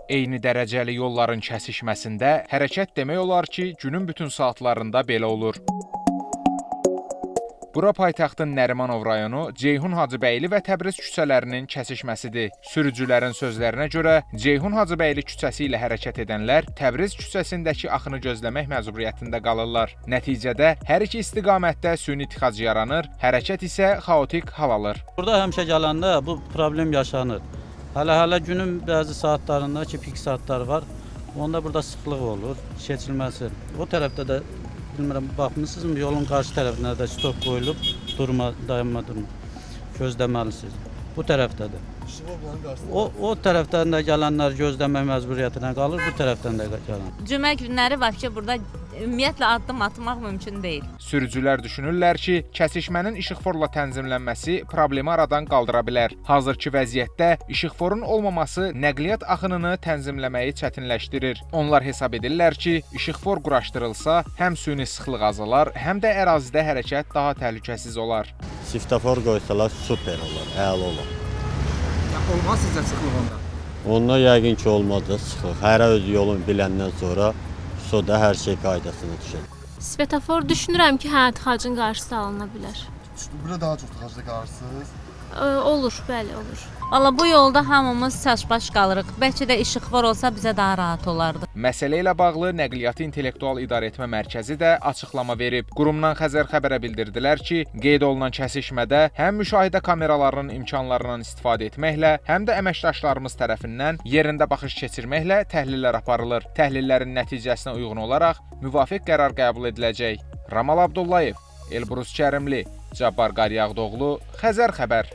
Eyni dərəcəli yolların kəsişməsində hərəkət demək olar ki, günün bütün saatlarında belə olur. Bura paytaxtın Nərimanov rayonu, Ceyhun Hacıbəyli və Təbriz küçələrinin kəsişməsidir. Sürücülərin sözlərinə görə, Ceyhun Hacıbəyli küçəsi ilə hərəkət edənlər Təbriz küçəsindəki axını gözləmək məcburiyyətində qalırlar. Nəticədə hər iki istiqamətdə süni tıxac yaranır, hərəkət isə xaotik hal alır. Burada həmişə gələndə bu problem yaşanır. Hələ günün bəzi saatlarında ki, pik saatlar var, onda burada sıxlıq olur, keçilməsi. O tərəfdə də bilmirəm, baxmısınızmı, yolun qarşı tərəfində də stop qoyulub, dayanma durma, gözləməlisiniz. Bu tərəfdədir. O tərəfdən də gələnlər gözləmək məcburiyyətinə qalır, bu tərəfdən də gələn. Cümə günləri var ki, burada ümumiyyətlə addım atmaq mümkün deyil. Sürücülər düşünürlər ki, kəsişmənin işıqforla tənzimlənməsi problemi aradan qaldıra bilər. Hazırki vəziyyətdə işıqforun olmaması nəqliyyat axınını tənzimləməyi çətinləşdirir. Onlar hesab edirlər ki, işıqfor quraşdırılsa, həm süni sıxlıq azalar, həm də ərazidə hərəkət daha təhlükəsiz olar. Svetofor qoysalar super olar, əla olar. Olmaz sizcə sıxlıq onda? Onda yəqin ki, olmadı sıxlıq. Hərə öz yolunu biləndən sonra soda hər şey qaydasına düşər. Svetofor düşünürəm ki, hə, tıxacın qarşısı alına bilər. Burada daha çox tıxacda qalırsınız? Olur, bəli, olur. Valla bu yolda hamımız çaşbaş qalırıq. Bəlkə də işıqfor olsa bizə daha rahat olardı. Məsələ ilə bağlı Nəqliyyatı İntellektual İdarəetmə Mərkəzi də açıqlama verib. Qurumdan Xəzər xəbərə bildirdilər ki, qeyd olunan kəsişmədə həm müşahidə kameralarının imkanlarından istifadə etməklə, həm də əməkdaşlarımız tərəfindən yerində baxış keçirməklə təhlillər aparılır. Təhlillərin nəticəsinə uyğun olaraq müvafiq qərar qəbul ediləcək. Ramal Abdullayev, Elbrus Kərimli, Cabbar Qaryağdoğlu, Xəzər xəbər.